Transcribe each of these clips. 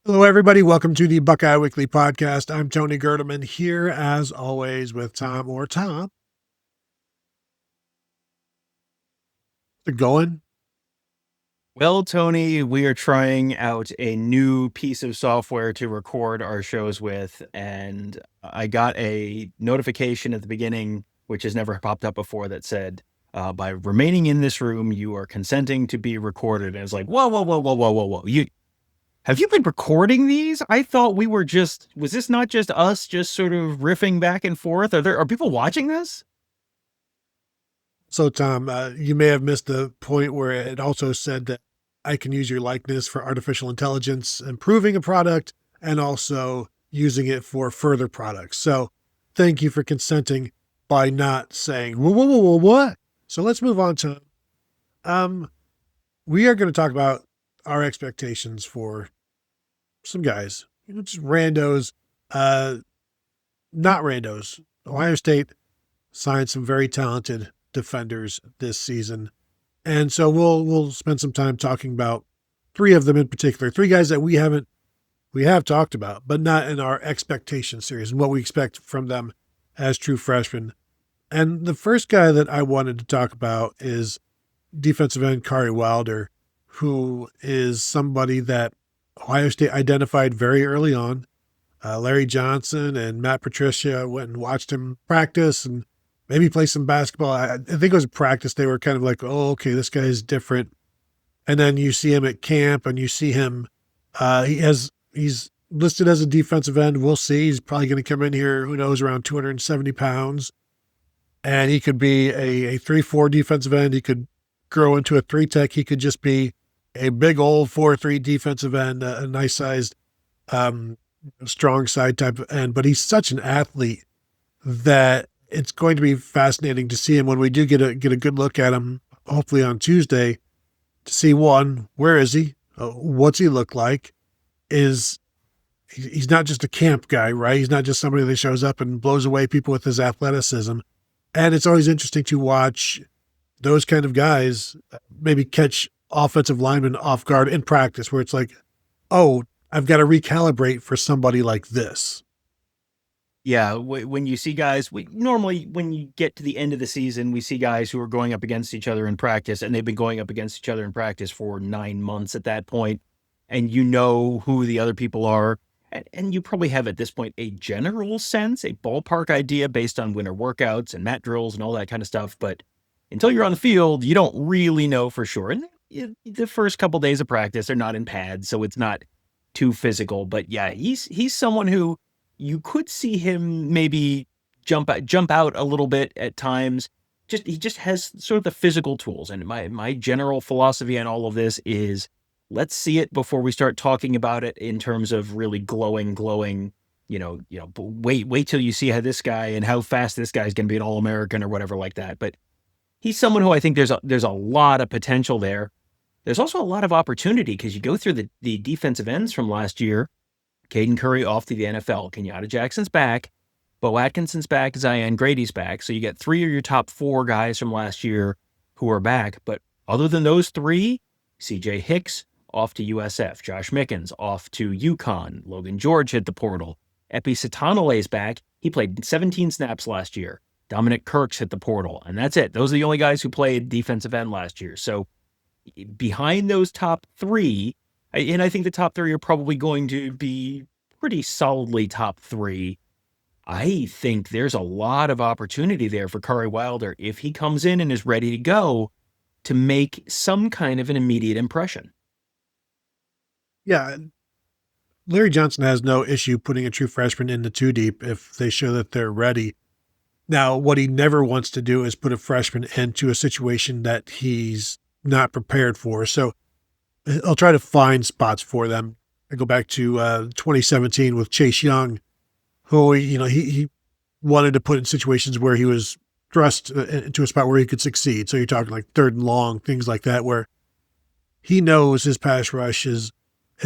Hello, everybody. Welcome to the Buckeye Weekly Podcast. I'm Tony Gerdeman here, as always, with Tom or Tom. How's it going? Well, Tony, we are trying out a new piece of software to record our shows with, and I got a notification at the beginning, which has never popped up before, that said, by remaining in this room, you are consenting to be recorded. And it's like, whoa, whoa, whoa, whoa, whoa, whoa, whoa. Have you been recording these? I thought was this not just us just sort of riffing back and forth? Are people watching this? So, Tom, you may have missed the point where it also said that I can use your likeness for artificial intelligence, improving a product, and also using it for further products. So, thank you for consenting by not saying, whoa, whoa, whoa, whoa, what? So, let's move on to, we are going to talk about our expectations for some guys, just randos, not randos. Ohio State signed some very talented defenders this season. And so we'll spend some time talking about three of them in particular, three guys that we have talked about, but not in our expectation series and what we expect from them as true freshmen. And the first guy that I wanted to talk about is defensive end Khary Wilder, who is somebody that Ohio State identified very early on. Larry Johnson and Matt Patricia went and watched him practice and maybe play some basketball. I think it was a practice. They were kind of like, oh, okay, this guy is different. And then you see him at camp and you see him, he's listed as a defensive end. We'll see. He's probably going to come in here, who knows, around 270 pounds. And he could be a 3-4 defensive end. He could grow into a 3-tech. He could just be a big old 4-3 defensive end, a nice sized, strong side type of end. But he's such an athlete that it's going to be fascinating to see him when we do get a good look at him, hopefully on Tuesday, to see, one, where is he? What's he look like? He's not just a camp guy, right? He's not just somebody that shows up and blows away people with his athleticism. And it's always interesting to watch those kind of guys maybe catch offensive linemen off guard in practice, where it's like, oh, I've got to recalibrate for somebody like this. Yeah, when you see guys, normally when you get to the end of the season, we see guys who are going up against each other in practice, and they've been going up against each other in practice for 9 months at that point, and you know who the other people are, and you probably have at this point a general sense, a ballpark idea based on winter workouts and mat drills and all that kind of stuff, but until you're on the field, you don't really know for sure. And the first couple days of practice are not in pads, so it's not too physical, but yeah, he's someone who you could see him maybe jump out a little bit at times. He just has sort of the physical tools. And my general philosophy on all of this is, let's see it before we start talking about it in terms of really glowing, wait till you see how this guy and how fast this guy's going to be an All-American or whatever like that. But he's someone who I think there's a lot of potential there. There's also a lot of opportunity because you go through the defensive ends from last year. Caden Curry off to the NFL. Kenyatta Jackson's back. Bo Atkinson's back. Zion Grady's back. So you get 3 of your top 4 guys from last year who are back. But other than those 3, CJ Hicks off to USF. Josh Mickens off to UConn. Logan George hit the portal. Epi Satanale's back. He played 17 snaps last year. Dominic Kirks hit the portal. And that's it. Those are the only guys who played defensive end last year. So behind those top 3, and I think the top 3 are probably going to be pretty solidly top 3. I think there's a lot of opportunity there for Khary Wilder if he comes in and is ready to go to make some kind of an immediate impression. Yeah. Larry Johnson has no issue putting a true freshman in the 2 deep if they show that they're ready. Now, what he never wants to do is put a freshman into a situation that he's not prepared for. So I'll try to find spots for them. I go back to 2017 with Chase Young, who, he wanted to put in situations where he was thrust into a spot where he could succeed. So you're talking like 3rd and long, things like that, where he knows his pass rush is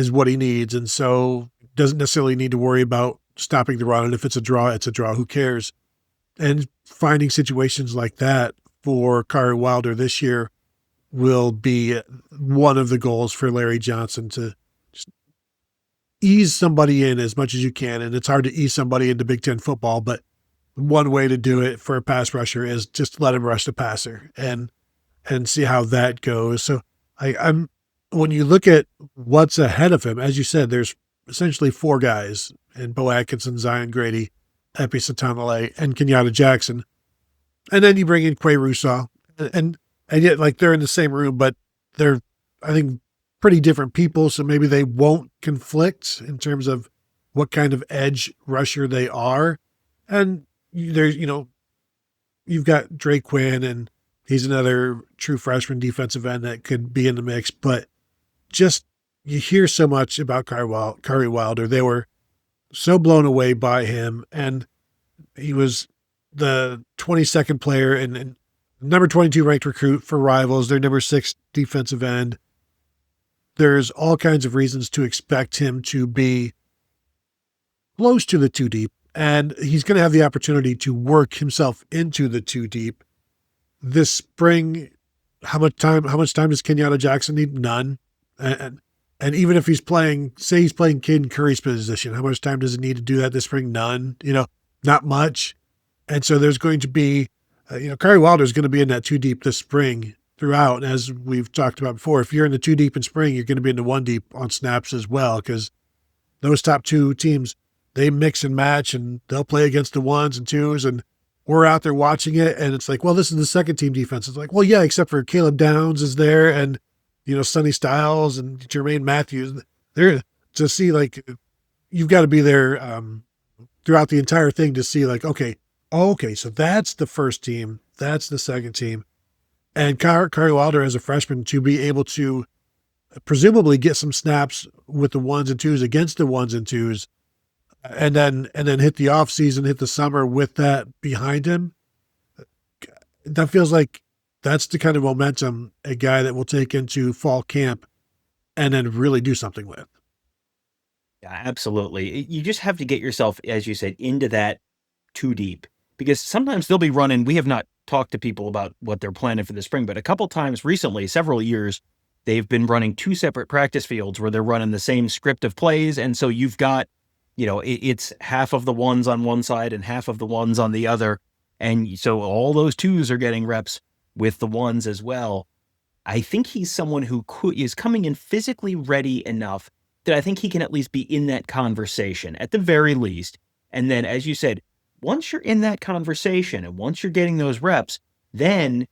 what he needs. And so doesn't necessarily need to worry about stopping the run. And if it's a draw, it's a draw. Who cares? And finding situations like that for Khary Wilder this year will be one of the goals for Larry Johnson to just ease somebody in as much as you can. And it's hard to ease somebody into Big Ten football, but one way to do it for a pass rusher is just let him rush the passer and see how that goes. So I'm when you look at what's ahead of him, as you said, there's essentially four guys in Bo Atkinson, Zion Grady, Epi Satanale, and Kenyatta Jackson. And then you bring in Quay Russaw, and yet like they're in the same room, but they're, I think, pretty different people. So maybe they won't conflict in terms of what kind of edge rusher they are. And there's, you've got Drake Quinn, and he's another true freshman defensive end that could be in the mix. But just you hear so much about Khary Wilder. They were so blown away by him, and he was the 22nd player and number 22 ranked recruit for Rivals. Their number 6 defensive end. There's all kinds of reasons to expect him to be close to the 2 deep, and he's going to have the opportunity to work himself into the 2 deep this spring. How much time does Kenyatta Jackson need? None. And even if he's playing, say he's playing Caden Curry's position, how much time does he need to do that this spring? None, not much. And so there's going to be, Khary Wilder is going to be in that 2 deep this spring throughout. And as we've talked about before, if you're in the 2 deep in spring, you're going to be in the 1 deep on snaps as well, because those top 2 teams, they mix and match, and they'll play against the 1s and 2s. And we're out there watching it, and it's like, well, this is the second team defense. It's like, well, yeah, except for Caleb Downs is there, and Sonny Styles and Jermaine Matthews. They're to see, like, you've got to be there throughout the entire thing to see, like, okay, so that's the first team, that's the second team. And Khary Wilder as a freshman to be able to presumably get some snaps with the 1s and 2s against the 1s and 2s, and then hit the off season, hit the summer with that behind him. That feels like that's the kind of momentum a guy that will take into fall camp and then really do something with. Yeah, absolutely. You just have to get yourself, as you said, into that 2 deep, because sometimes they'll be running. We have not talked to people about what they're planning for the spring, but a couple times recently, several years, they've been running 2 separate practice fields where they're running the same script of plays. And so you've got, it's half of the 1s on one side and half of the 1s on the other. And so all those 2s are getting reps with the 1s as well. I think he's someone who is coming in physically ready enough that I think he can at least be in that conversation at the very least. And then, as you said, once you're in that conversation and once you're getting those reps, then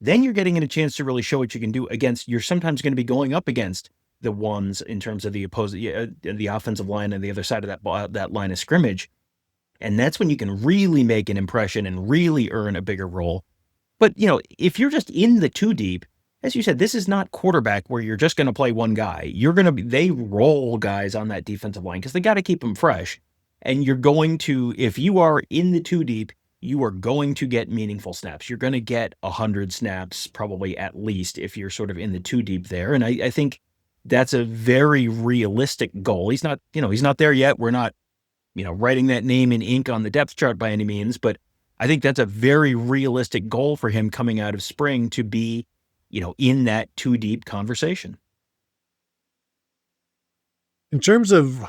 you're getting a chance to really show what you can do against. You're sometimes going to be going up against the 1s in terms of the opposing, the offensive line and the other side of that line of scrimmage. And that's when you can really make an impression and really earn a bigger role. But, if you're just in the 2 deep, as you said, this is not quarterback where you're just going to play one guy. They roll guys on that defensive line because they got to keep them fresh. And you're going to, if you are in the 2 deep, you are going to get meaningful snaps. You're going to get 100 snaps, probably at least, if you're sort of in the 2 deep there. And I think that's a very realistic goal. He's not there yet. We're not, writing that name in ink on the depth chart by any means, but I think that's a very realistic goal for him coming out of spring to be, in that 2 deep conversation. In terms of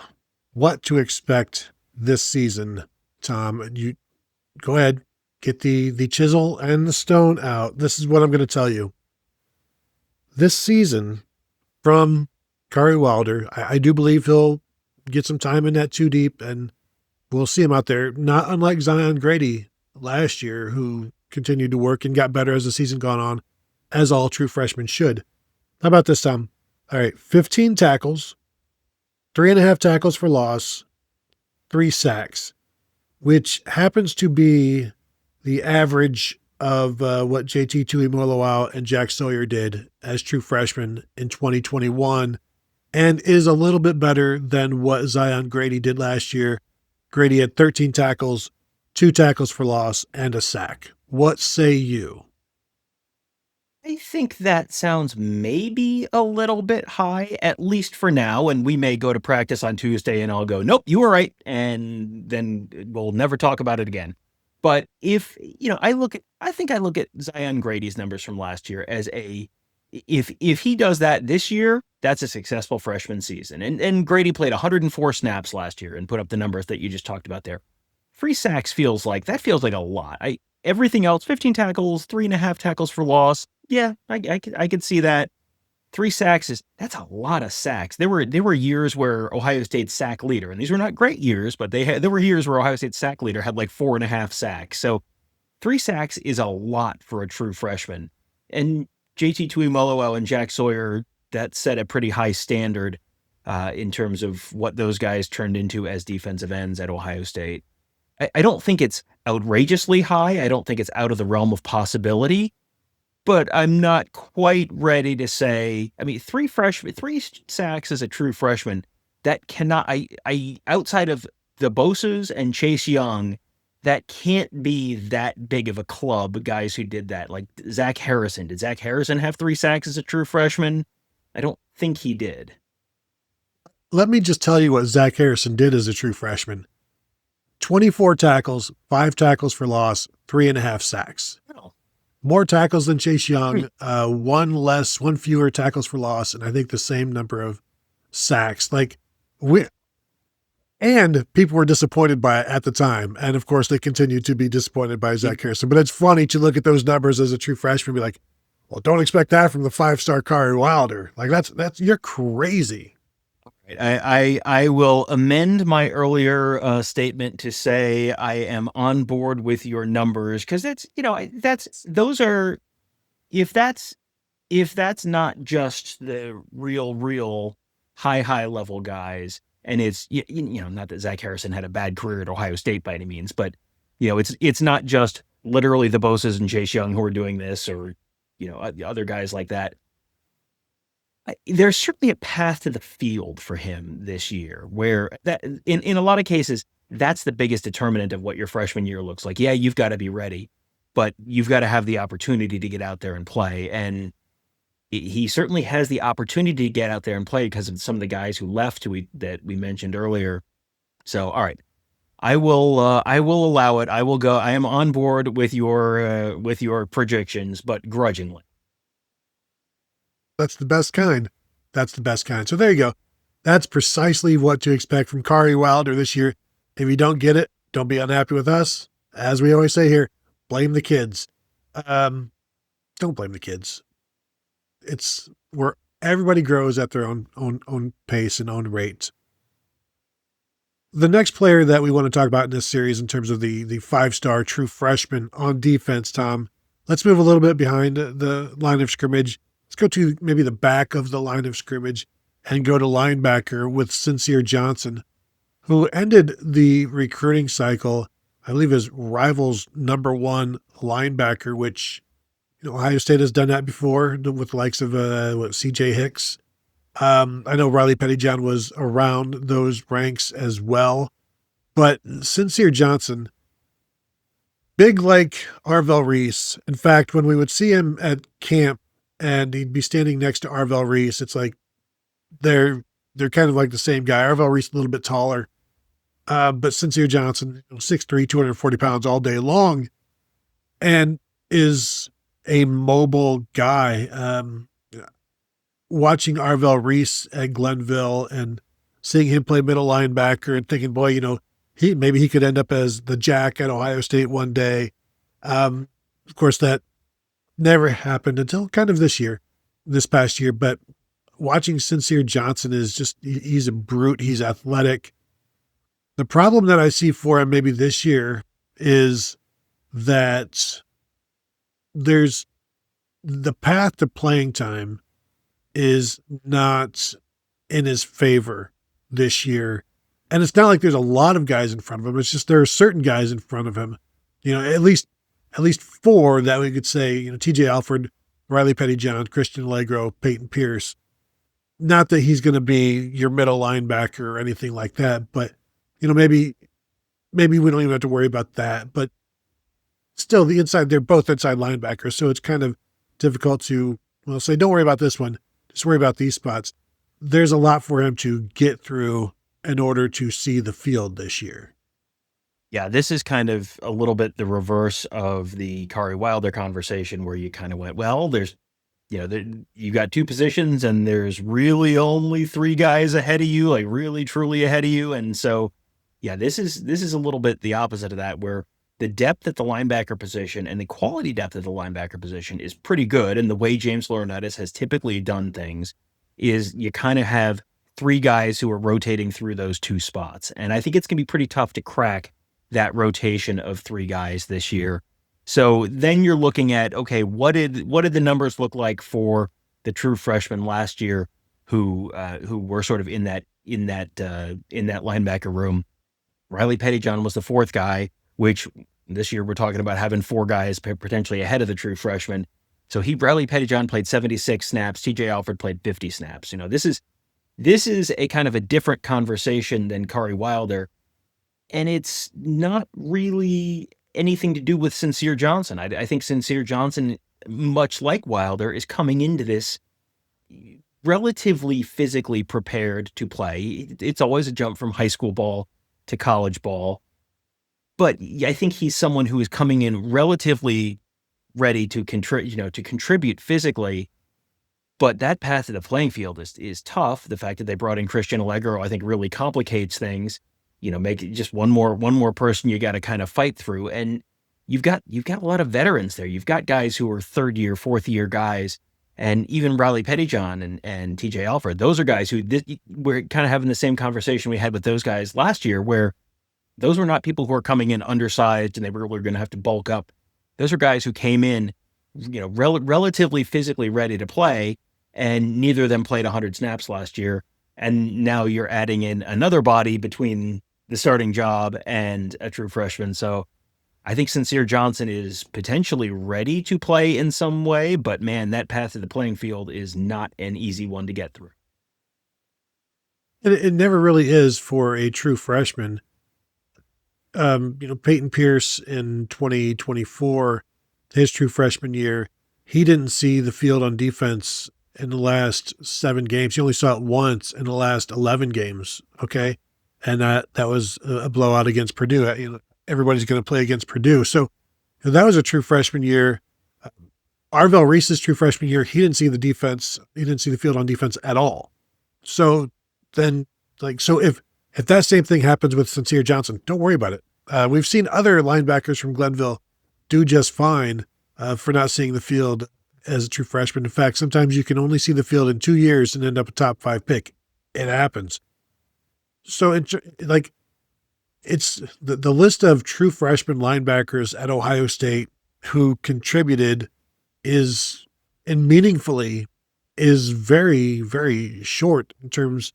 what to expect this season, Tom, you go ahead, get the chisel and the stone out. This is what I'm going to tell you. This season from Khary Wilder, I do believe he'll get some time in that 2 deep, and we'll see him out there, not unlike Zion Grady last year, who continued to work and got better as the season gone on, as all true freshmen should. How about this, Tom? All right, 15 tackles, 3.5 tackles for loss, 3 sacks, which happens to be the average of what JT Tuimoloau and Jack Sawyer did as true freshmen in 2021, and is a little bit better than what Zion Grady did last year. Grady had 13 tackles, 2 tackles for loss, and a sack. What say you? I think that sounds maybe a little bit high, at least for now. And we may go to practice on Tuesday and I'll go, nope, you were right. And then we'll never talk about it again. But if, I think I look at Zion Grady's numbers from last year as a if he does that this year, that's a successful freshman season. And Grady played 104 snaps last year and put up the numbers that you just talked about there. 3 sacks feels like a lot. Everything else, 15 tackles, 3.5 tackles for loss. Yeah, I could see that. 3 sacks that's a lot of sacks. There were years where Ohio State's sack leader, and these were not great years, but there were years where Ohio State's sack leader had like 4.5 sacks. So 3 sacks is a lot for a true freshman. And JT Tuimoloau and Jack Sawyer, that set a pretty high standard in terms of what those guys turned into as defensive ends at Ohio State. I don't think it's outrageously high. I don't think it's out of the realm of possibility, but I'm not quite ready to say, I mean, 3 sacks as a true freshman, that cannot, I outside of the Boses and Chase Young, that can't be that big of a club, guys who did that. Like Zach Harrison. Did Zach Harrison have 3 sacks as a true freshman? I don't think he did. Let me just tell you what Zach Harrison did as a true freshman. 24 tackles, 5 tackles for loss, 3.5 sacks. Oh. More tackles than Chase Young, 1 fewer tackles for loss, and I think the same number of sacks. And people were disappointed by it at the time. And of course, they continue to be disappointed by Zach Harrison. But it's funny to look at those numbers as a true freshman and be like, well, don't expect that from the 5-star Khary Wilder. Like that's you're crazy. I will amend my earlier statement to say I am on board with your numbers, because if that's not just the real high level guys, and it's not that Zach Harrison had a bad career at Ohio State by any means, but it's not just literally the Boses and Chase Young who are doing this, or other guys like that. There's certainly a path to the field for him this year, where that in a lot of cases, that's the biggest determinant of what your freshman year looks like. Yeah, you've got to be ready, but you've got to have the opportunity to get out there and play. And he certainly has the opportunity to get out there and play because of some of the guys who left that we mentioned earlier. So, all right, I will allow it. I will go. I am on board with your projections, but grudgingly. That's the best kind. So there you go. That's precisely what to expect from Khary Wilder this year. If you don't get it, don't be unhappy with us. As we always say here, blame the kids. Don't blame the kids. It's where everybody grows at their own pace and own rate. The next player that we want to talk about in this series in terms of the 5-star true freshman on defense, Tom, let's move a little bit behind the line of scrimmage. Let's go to maybe the back of the line of scrimmage and go to linebacker with Cincere Johnson, who ended the recruiting cycle, I believe, as Rivals' #1 linebacker, which Ohio State has done that before with the likes of C.J. Hicks. I know Riley Pettyjohn was around those ranks as well, but Cincere Johnson, big like Arvell Reese. In fact, when we would see him at camp, and he'd be standing next to Arvell Reese, it's like they're kind of like the same guy. Arvell Reese a little bit taller, but Cincere Johnson, 6'3", 240 pounds all day long, and is a mobile guy. Watching Arvell Reese at Glenville and seeing him play middle linebacker and thinking, boy, maybe he could end up as the Jack at Ohio State one day. Of course, that never happened until kind of this past year. But watching Cincere Johnson is just, he's a brute. He's athletic. The problem that I see for him maybe this year is that there's the path to playing time is not in his favor this year. And it's not like there's a lot of guys in front of him. It's just there are certain guys in front of him, at least 4 that we could say, TJ Alford, Riley Pettyjohn, Christian Allegro, Peyton Pierce. Not that he's going to be your middle linebacker or anything like that, but maybe we don't even have to worry about that. But still, they're both inside linebackers, so it's kind of difficult to say, don't worry about this one, just worry about these spots. There's a lot for him to get through in order to see the field this year. Yeah, this is kind of a little bit the reverse of the Khary Wilder conversation, where you kind of went, well, there's you got two positions and there's really only three guys ahead of you, like really truly ahead of you. And so, yeah, this is a little bit the opposite of that, where the depth at the linebacker position and the quality depth at the linebacker position is pretty good. And the way James Laurinaitis has typically done things is you kind of have three guys who are rotating through those two spots. And I think it's going to be pretty tough to crack that rotation of three guys this year. So then you're looking at, okay, what did the numbers look like for the true freshmen last year who were sort of in that linebacker room? Riley Pettyjohn was the fourth guy, which this year we're talking about having four guys potentially ahead of the true freshman. So Riley Pettyjohn played 76 snaps. TJ Alford played 50 snaps. This is a kind of a different conversation than Khary Wilder. And it's not really anything to do with Cincere Johnson. I think Cincere Johnson, much like Wilder, is coming into this relatively physically prepared to play. It's always a jump from high school ball to college ball. But I think he's someone who is coming in relatively ready to contribute physically. But that path to the playing field is tough. The fact that they brought in Christian Allegro, I think, really complicates things. Make it just one more person you got to kind of fight through. And you've got a lot of veterans there. You've got guys who are third year, fourth year guys, and even Riley Pettyjohn and TJ Alford. Those are guys who we're kind of having the same conversation we had with those guys last year, where those were not people who are coming in undersized and they were going to have to bulk up. Those are guys who came in, relatively physically ready to play, and neither of them played 100 snaps last year. And now you're adding in another body between the starting job and a true freshman. So I think Cincere Johnson is potentially ready to play in some way, but man, that path to the playing field is not an easy one to get through. It never really is for a true freshman. Peyton Pierce in 2024, his true freshman year, he didn't see the field on defense in the last 7 games. He only saw it once in the last 11 games. Okay. And that was a blowout against Purdue. Everybody's going to play against Purdue. So that was a true freshman year. Arvell Reese's true freshman year, he didn't see the defense. He didn't see the field on defense at all. So then if that same thing happens with Cincere Johnson, don't worry about it. We've seen other linebackers from Glenville do just fine for not seeing the field as a true freshman. In fact, sometimes you can only see the field in 2 years and end up a top 5 pick. It happens. So it's the list of true freshman linebackers at Ohio State who contributed is very, very short in terms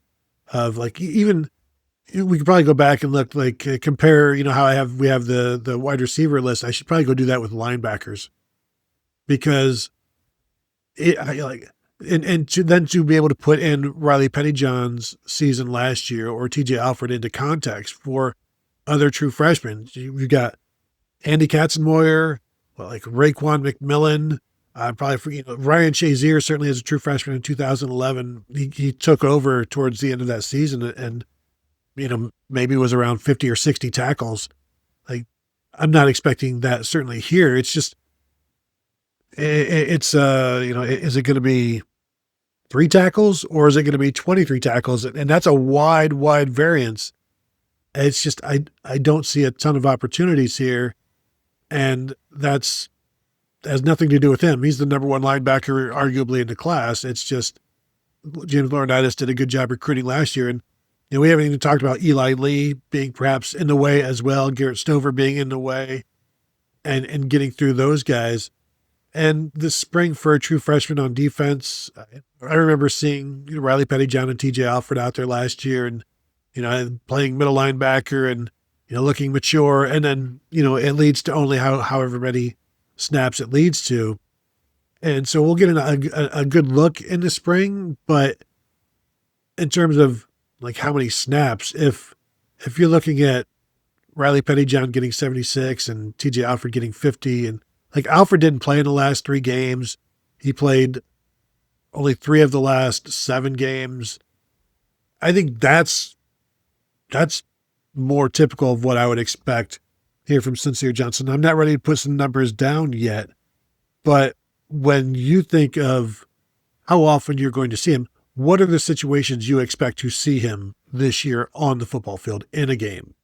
of even we could probably go back and look compare, how we have the wide receiver list. I should probably go do that with linebackers because to be able to put in Riley Pettyjohn's season last year or TJ Alford into context for other true freshmen. You've got Andy Katzenmoyer, Raekwon McMillan, probably Ryan Shazier certainly as a true freshman in 2011. He took over towards the end of that season and maybe was around 50 or 60 tackles. I'm not expecting that certainly here. It's just, is it going to be 3 tackles or is it going to be 23 tackles? And that's a wide variance. It's just, I don't see a ton of opportunities here. And that has nothing to do with him. He's the number 1 linebacker, arguably, in the class. It's just James Laurinaitis did a good job recruiting last year. And we haven't even talked about Eli Lee being perhaps in the way as well, Garrett Stover being in the way and getting through those guys. And this spring for a true freshman on defense, I remember seeing Riley Pettyjohn and TJ Alford out there last year and, playing middle linebacker and, looking mature. And then, it leads to only however many snaps it leads to. And so we'll get a good look in the spring, but in terms of how many snaps, if you're looking at Riley Pettyjohn getting 76 and TJ Alford getting 50, and Alford didn't play in the last 3 games. He played only 3 of the last 7 games. I think that's more typical of what I would expect here from Cincere Johnson. I'm not ready to put some numbers down yet, but when you think of how often you're going to see him. What are the situations you expect to see him this year on the football field in a game?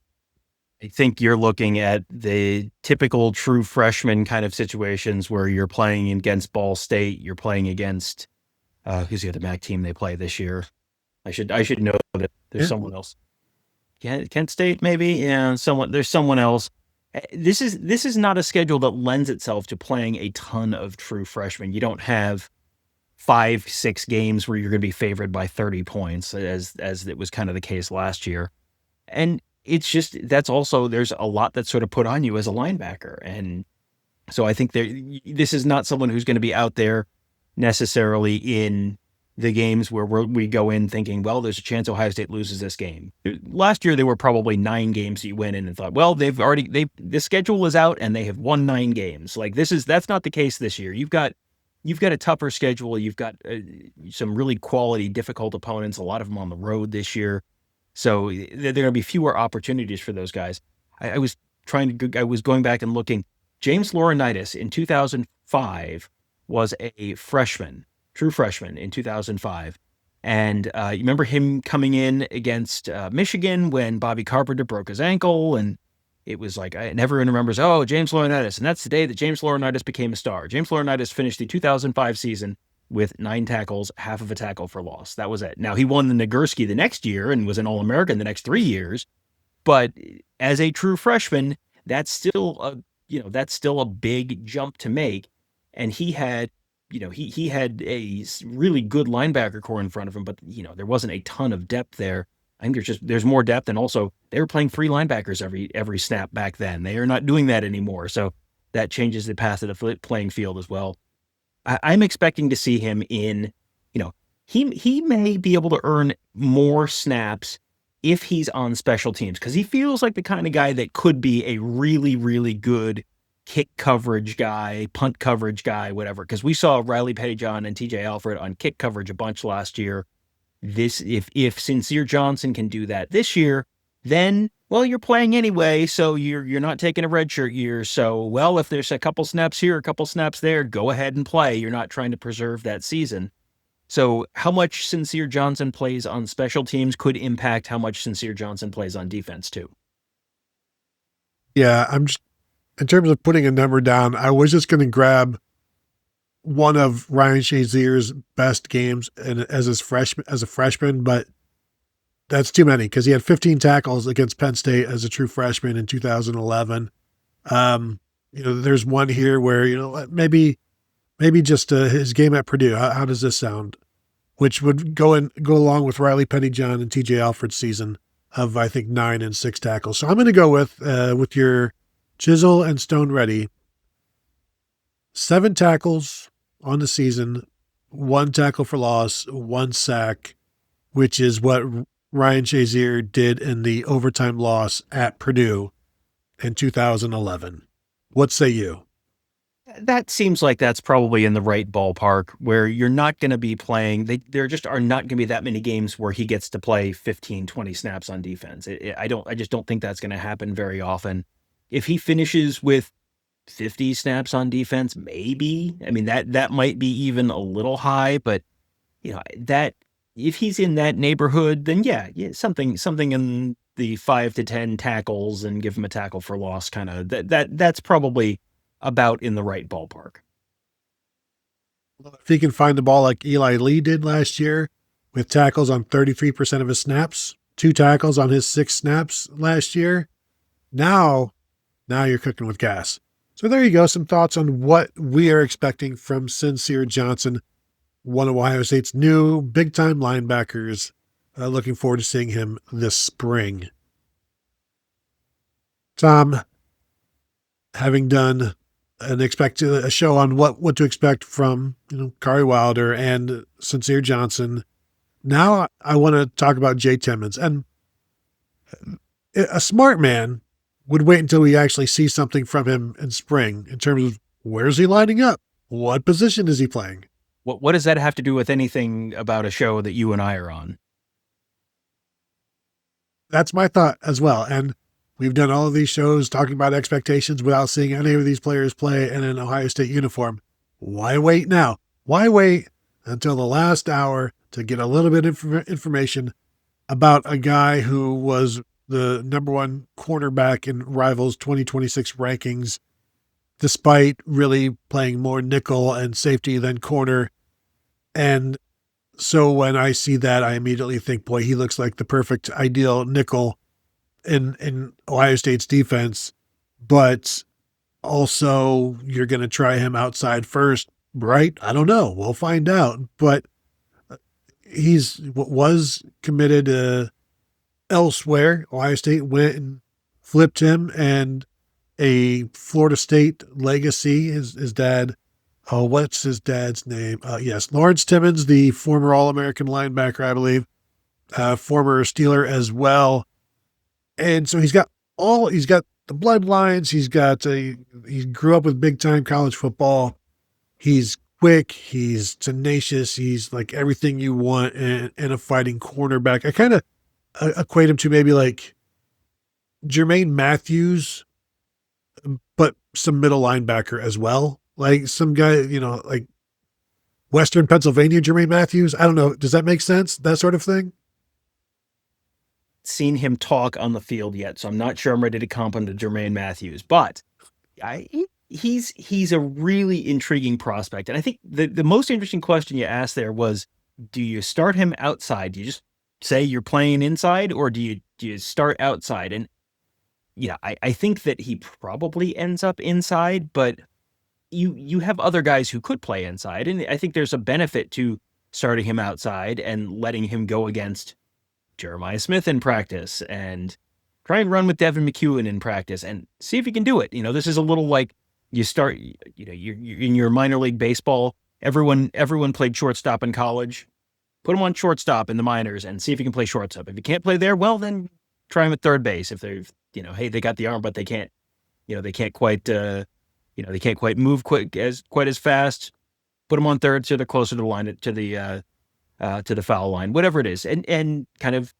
I think you're looking at the typical true freshman kind of situations where you're playing against Ball State, you're playing against who's the other MAC team they play this year? I should know that there's someone else. Kent State, maybe? Yeah, there's someone else. This is not a schedule that lends itself to playing a ton of true freshmen. You don't have 5-6 games where you're going to be favored by 30 points, as it was kind of the case last year. And it's just, there's a lot that's sort of put on you as a linebacker. And so I think this is not someone who's going to be out there necessarily in the games where we go in thinking, well, there's a chance Ohio State loses this game. Last year, there were probably 9 games that you went in and thought, well, the schedule is out and they have won 9 games. Like that's not the case this year. You've got a tougher schedule. You've got some really quality, difficult opponents, a lot of them on the road this year. So there are going to be fewer opportunities for those guys. I was going back and looking. James Laurinaitis in 2005 was a freshman, true freshman in 2005. And you remember him coming in against Michigan when Bobby Carpenter broke his ankle, and it was like, and everyone remembers, James Laurinaitis. And that's the day that James Laurinaitis became a star. James Laurinaitis finished the 2005 season with 9 tackles, half of a tackle for loss. That was it. Now, he won the Nagurski the next year and was an All-American the next 3 years. But as a true freshman, that's still a big jump to make. And he had, he had a really good linebacker core in front of him, but, there wasn't a ton of depth there. I think there's more depth, and also they were playing 3 linebackers every snap back then. They are not doing that anymore. So that changes the path of the playing field as well. I'm expecting to see him in, he may be able to earn more snaps if he's on special teams, because he feels like the kind of guy that could be a really, really good kick coverage guy, punt coverage guy, whatever. Because we saw Riley Pettyjohn and TJ Alfred on kick coverage a bunch last year. If Cincere Johnson can do that this year, then, well, you're playing anyway, so you're not taking a redshirt year. So, well, if there's a couple snaps here, a couple snaps there, go ahead and play. You're not trying to preserve that season. So how much Cincere Johnson plays on special teams could impact how much Cincere Johnson plays on defense too. Yeah, I'm just, in terms of putting a number down, I was just going to grab one of Ryan Shazier's best games as a freshman, but that's too many because he had 15 tackles against Penn State as a true freshman in 2011. There's one here where, maybe just his game at Purdue. How does this sound? Which would go along with Riley Pettyjohn and TJ Alfred's season of, I think, 9 and 6 tackles. So I'm going to go with your chisel and stone ready. 7 tackles on the season, 1 tackle for loss, 1 sack, which is what Ryan Shazier did in the overtime loss at Purdue in 2011. What say you? That seems like that's probably in the right ballpark, where you're not going to be playing. There just are not going to be that many games where he gets to play 15, 20 snaps on defense. I just don't think that's going to happen very often. If he finishes with 50 snaps on defense, maybe. I mean, that might be even a little high, but that if he's in that neighborhood, then yeah, something in the 5 to 10 tackles and give him a tackle for loss kind of that's probably about in the right ballpark. If he can find the ball like Eli Lee did last year with tackles on 33% of his snaps, 2 tackles on his 6 snaps last year, now you're cooking with gas. So there you go. Some thoughts on what we are expecting from Cincere Johnson, one of Ohio State's new big-time linebackers. Looking forward to seeing him this spring. Tom, having done a show on what to expect from Khary Wilder and Cincere Johnson, now I want to talk about Jay Timmons. And a smart man would wait until we actually see something from him in spring in terms of where's he lining up? What position is he playing? What does that have to do with anything about a show that you and I are on? That's my thought as well. And we've done all of these shows talking about expectations without seeing any of these players play in an Ohio State uniform. Why wait now? Why wait until the last hour to get a little bit of information about a guy who was the number one cornerback in Rivals 2026 rankings, despite really playing more nickel and safety than corner. And so when I see that, I immediately think, boy, he looks like the perfect ideal nickel in Ohio State's defense. But also, you're going to try him outside first, right? I don't know. We'll find out. But was committed elsewhere. Ohio State went and flipped him, and a Florida State legacy. His dad, what's his dad's name? Yes, Lawrence Timmons, the former All-American linebacker, I believe, former Steeler as well. And so he's got the bloodlines. He grew up with big time college football. He's quick. He's tenacious. He's like everything you want in a fighting cornerback. I kind of equate him to maybe like Jermaine Matthews, but some middle linebacker as well. Like some guy, like Western Pennsylvania Jermaine Matthews. I don't know. Does that make sense? That sort of thing? Seen him talk on the field yet, so I'm not sure I'm ready to comp him to Jermaine Matthews, but he's a really intriguing prospect. And I think the most interesting question you asked there was, do you start him outside? Do you just say you're playing inside, or do you start outside? And yeah, I think that he probably ends up inside, but you have other guys who could play inside, and I think there's a benefit to starting him outside and letting him go against Jeremiah Smith in practice and try and run with Devin McEwen in practice and see if he can do it. This is a little like you start, you're in your minor league baseball. Everyone played shortstop in college. Put him on shortstop in the minors and see if he can play shortstop. If he can't play there, well, then try him at third base. If they're, hey, they got the arm, but they can't, they can't quite, they can't quite move quite as fast. Put him on third so they're closer to the line, to the foul line, whatever it is, and kind of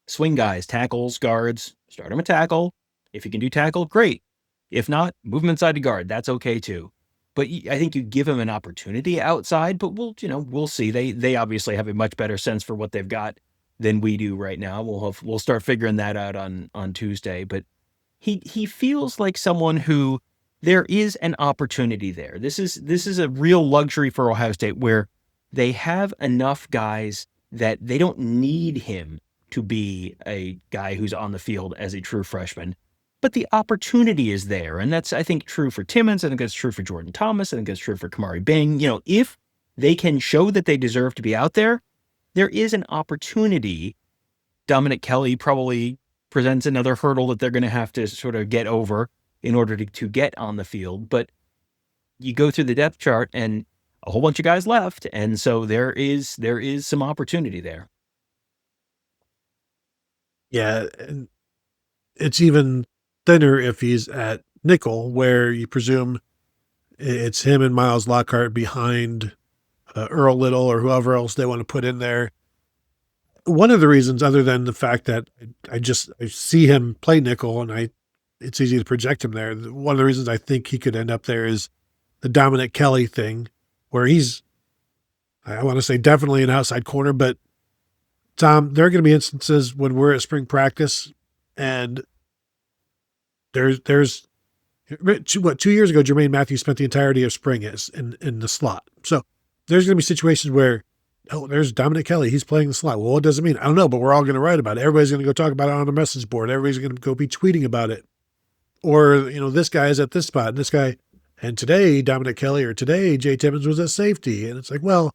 swing guys, tackles, guards. Start him a tackle. If you can do tackle, great. If not, move him inside to guard. That's okay too. But I think you give him an opportunity outside. But we'll see. They obviously have a much better sense for what they've got than we do right now. We'll start figuring that out on Tuesday. But he feels like someone who there is an opportunity there. This is a real luxury for Ohio State where they have enough guys that they don't need him to be a guy who's on the field as a true freshman. But the opportunity is there. And that's, I think, true for Timmons. I think that's true for Jordan Thomas. I think that's true for Kamari Bing. If they can show that they deserve to be out there, there is an opportunity. Dominic Kelly probably presents another hurdle that they're going to have to sort of get over in order to get on the field. But you go through the depth chart and a whole bunch of guys left. And so there is some opportunity there. Yeah. And it's even thinner if he's at nickel, where you presume it's him and Miles Lockhart behind Earl Little or whoever else they want to put in there. One of the reasons, other than the fact that I see him play nickel and it's easy to project him there. One of the reasons I think he could end up there is the Dominic Kelly thing, where he's, I want to say definitely an outside corner, but Tom, there are going to be instances when we're at spring practice and there's 2 years ago, Jermaine Matthews spent the entirety of spring in the slot. So there's going to be situations where, there's Dominic Kelly. He's playing the slot. Well, what does it mean? I don't know, but we're all going to write about it. Everybody's going to go talk about it on the message board. Everybody's going to go be tweeting about it. Or, this guy is at this spot and this guy, and today Dominic Kelly or today Jay Timmons was at safety. And it's like, well,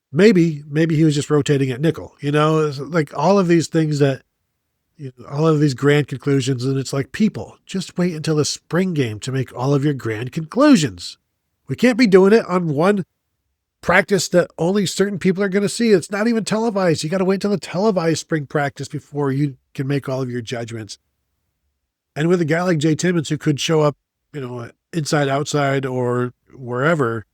maybe he was just rotating at nickel, it's like all of these things that, all of these grand conclusions. And it's like, people, just wait until the spring game to make all of your grand conclusions. We can't be doing it on one practice that only certain people are going to see. It's not even televised. You got to wait until the televised spring practice before you can make all of your judgments. And with a guy like Jay Timmons, who could show up, inside, outside, or wherever,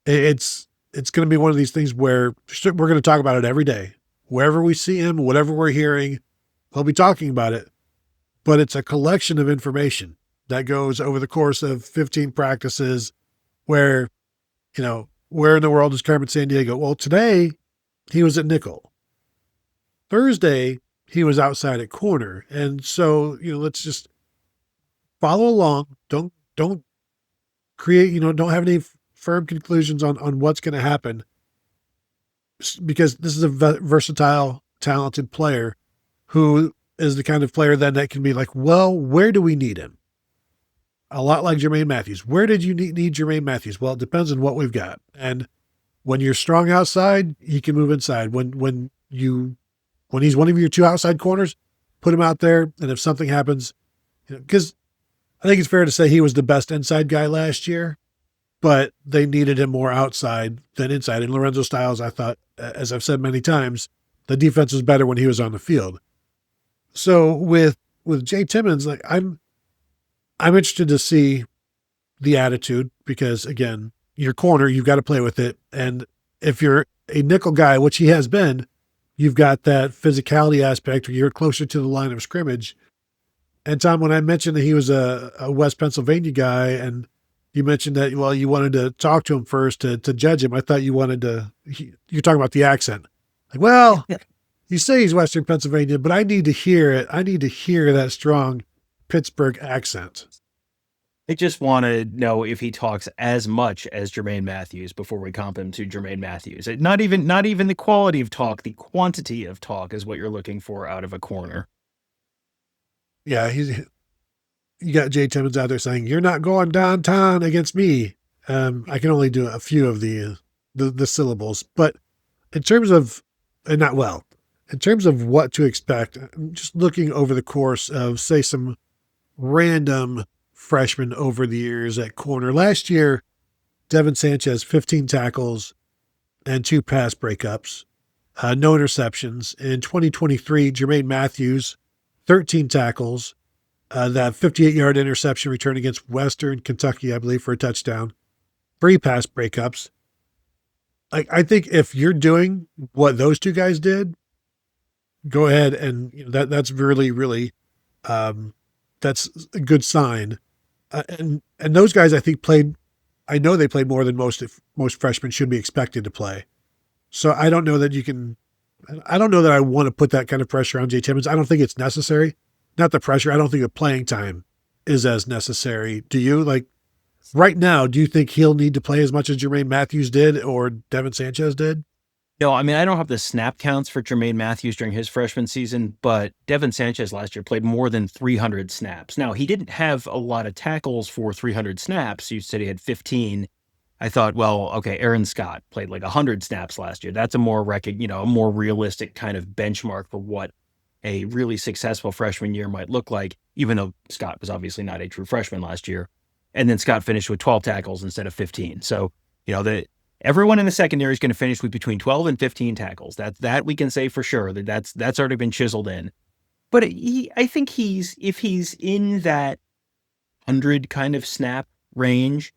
it's going to be one of these things where we're going to talk about it every day. Wherever we see him, whatever we're hearing, we'll be talking about it. But it's a collection of information that goes over the course of 15 practices where, where in the world is Carmen Sandiego? Well, today he was at nickel. Thursday, he was outside at corner. And so, let's just follow along. Don't create, don't have any firm conclusions on what's going to happen, because this is a versatile, talented player who is the kind of player then that can be like, well, where do we need him? A lot like Jermaine Matthews. Where did you need Jermaine Matthews? Well, it depends on what we've got. And when you're strong outside, he can move inside. When he's one of your two outside corners, put him out there. And if something happens, because I think it's fair to say he was the best inside guy last year, but they needed him more outside than inside. And Lorenzo Styles, I thought, as I've said many times, the defense was better when he was on the field. So with Jay Timmons, like I'm interested to see the attitude, because again, your corner, you've got to play with it. And if you're a nickel guy, which he has been, you've got that physicality aspect where you're closer to the line of scrimmage. And Tom, when I mentioned that he was a West Pennsylvania guy, and you mentioned that, well, you wanted to talk to him first to judge him, I thought you wanted to, you're talking about the accent. Like, well, you say he's Western Pennsylvania, but I need to hear it. I need to hear that strong Pittsburgh accent. I just want to know if he talks as much as Jermaine Matthews before we comp him to Jermaine Matthews. Not even the quality of talk, the quantity of talk is what you're looking for out of a corner. Yeah, you got Jay Timmons out there saying, "You're not going downtown against me." I can only do a few of the syllables, but in terms of, and not well, in terms of what to expect, I'm just looking over the course of, say, some random freshmen over the years at corner. Last year, Devin Sanchez, 15 tackles and 2 pass breakups, no interceptions. In 2023, Jermaine Matthews, 13 tackles, that 58-yard interception return against Western Kentucky, I believe, for a touchdown, 3 pass breakups. I think if you're doing what those two guys did, go ahead, and that's really, really, that's a good sign. And those guys, I think, I know they played more than most freshmen should be expected to play. So I don't know that I want to put that kind of pressure on Jay Timmons. I don't think it's necessary. Not the pressure. I don't think the playing time is as necessary. Do you? Like, right now, do you think he'll need to play as much as Jermaine Matthews did or Devin Sanchez did? No, I mean, I don't have the snap counts for Jermaine Matthews during his freshman season, but Devin Sanchez last year played more than 300 snaps. Now, he didn't have a lot of tackles for 300 snaps. You said he had 15. I thought, well, okay, Aaron Scott played like 100 snaps last year. That's a more a more realistic kind of benchmark for what a really successful freshman year might look like, even though Scott was obviously not a true freshman last year. And then Scott finished with 12 tackles instead of 15. So, everyone in the secondary is going to finish with between 12 and 15 tackles. That we can say for sure. That's already been chiseled in. But I think if he's in that 100 kind of snap range,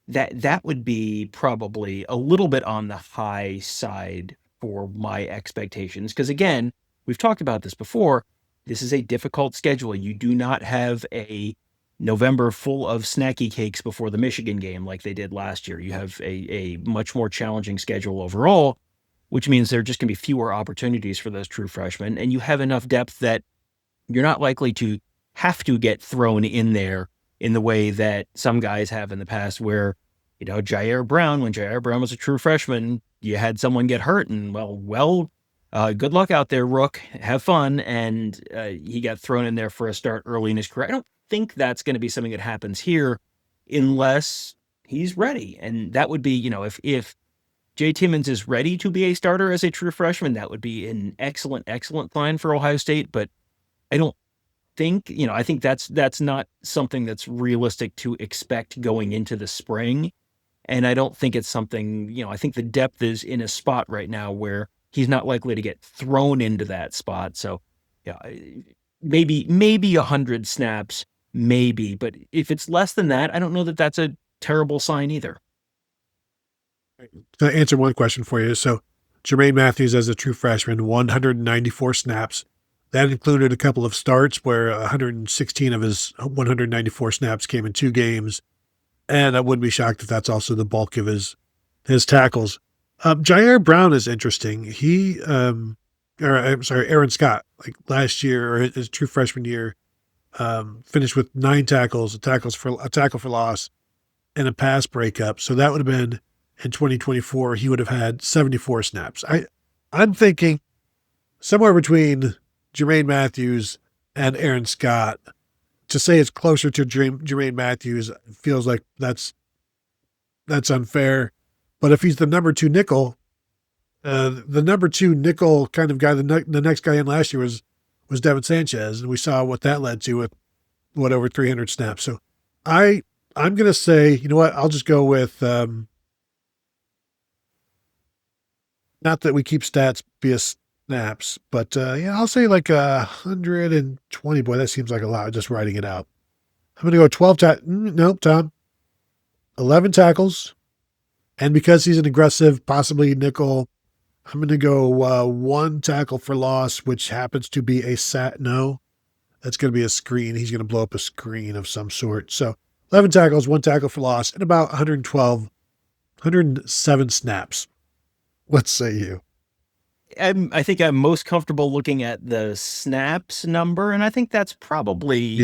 that would be probably a little bit on the high side for my expectations. Because again, we've talked about this before. This is a difficult schedule. You do not have a November full of snacky cakes before the Michigan game like they did last year. You have a much more challenging schedule overall, which means there are just going to be fewer opportunities for those true freshmen. And you have enough depth that you're not likely to have to get thrown in there in the way that some guys have in the past where, Jair Brown, when Jair Brown was a true freshman, you had someone get hurt and good luck out there, Rook. Have fun. And he got thrown in there for a start early in his career. I don't think that's going to be something that happens here unless he's ready. And that would be, if Jay Timmons is ready to be a starter as a true freshman, that would be an excellent, excellent sign for Ohio State. But I don't think, I think that's not something that's realistic to expect going into the spring. And I don't think it's something, I think the depth is in a spot right now where he's not likely to get thrown into that spot. So, yeah, maybe 100 snaps, maybe. But if it's less than that, I don't know that that's a terrible sign either. To answer one question for you. So Jermaine Matthews as a true freshman, 194 snaps. That included a couple of starts where 116 of his 194 snaps came in 2 games. And I wouldn't be shocked if that's also the bulk of his his tackles. Jair Brown is interesting. Aaron Scott, like last year or his true freshman year, finished with 9 tackles, a tackle for loss, and a pass breakup. So that would have been in 2024. He would have had 74 snaps. I'm thinking somewhere between Jermaine Matthews and Aaron Scott. To say it's closer to Jermaine Matthews feels like that's unfair. But if he's the number 2 nickel, the number 2 nickel kind of guy, the next guy in last year was Devin Sanchez, and we saw what that led to with over 300 snaps. So I'm going to say, you know what? I'll just go with not that we keep stats via snaps, but I'll say like 120. Boy, that seems like a lot. Just writing it out. I'm going to go 12. Nope, Tom. 11 tackles, and because he's an aggressive, possibly nickel, I'm going to go 1 tackle for loss, which happens to be a sat. No, that's going to be a screen. He's going to blow up a screen of some sort. So 11 tackles, 1 tackle for loss, and about 107 snaps. What say you? I think I'm most comfortable looking at the snaps number, and I think that's probably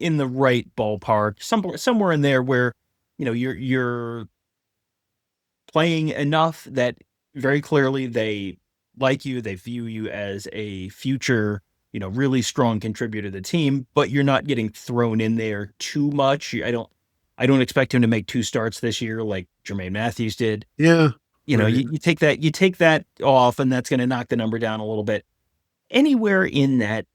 in the right ballpark, somewhere in there where, you're playing enough that very clearly they like you, they view you as a future, really strong contributor to the team, but you're not getting thrown in there too much. I don't expect him to make 2 starts this year like Jermaine Matthews did. Yeah. Right. You take that off, and that's going to knock the number down a little bit. Anywhere in that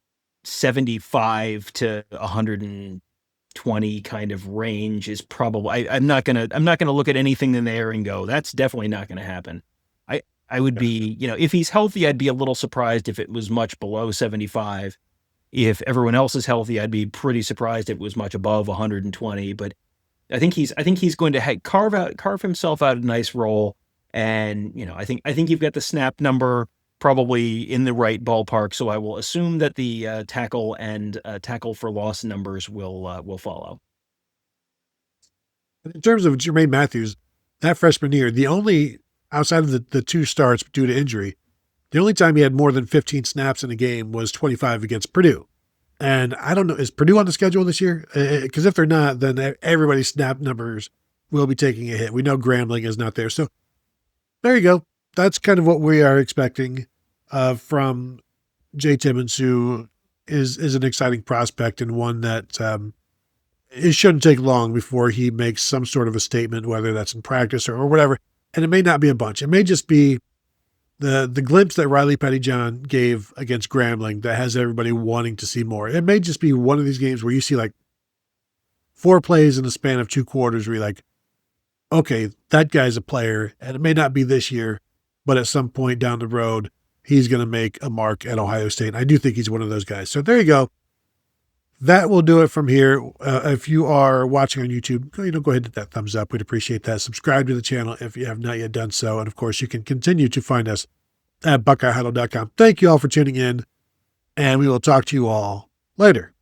75 to 120 kind of range is probably. I'm not gonna look at anything in there and go, that's definitely not going to happen. I would be, if he's healthy, I'd be a little surprised if it was much below 75. If everyone else is healthy, I'd be pretty surprised if it was much above 120. But I think he's going to carve himself out a nice role. And, I think you've got the snap number probably in the right ballpark. So I will assume that the tackle and tackle for loss numbers will follow. In terms of Jermaine Matthews, that freshman year, the only, outside of the 2 starts due to injury, the only time he had more than 15 snaps in a game was 25 against Purdue. And I don't know, is Purdue on the schedule this year? Because if they're not, then everybody's snap numbers will be taking a hit. We know Grambling is not there. So there you go. That's kind of what we are expecting from Jay Timmons, who is an exciting prospect and one that it shouldn't take long before he makes some sort of a statement, whether that's in practice or whatever. And it may not be a bunch. It may just be the glimpse that Riley Pettyjohn gave against Grambling that has everybody wanting to see more. It may just be one of these games where you see like 4 plays in the span of 2 quarters where you're like, okay, that guy's a player, and it may not be this year, but at some point down the road, he's going to make a mark at Ohio State. And I do think he's one of those guys. So there you go. That will do it from here. If you are watching on YouTube, go ahead and hit that thumbs up. We'd appreciate that. Subscribe to the channel if you have not yet done so. And of course, you can continue to find us at BuckeyeHuddle.com. Thank you all for tuning in, and we will talk to you all later.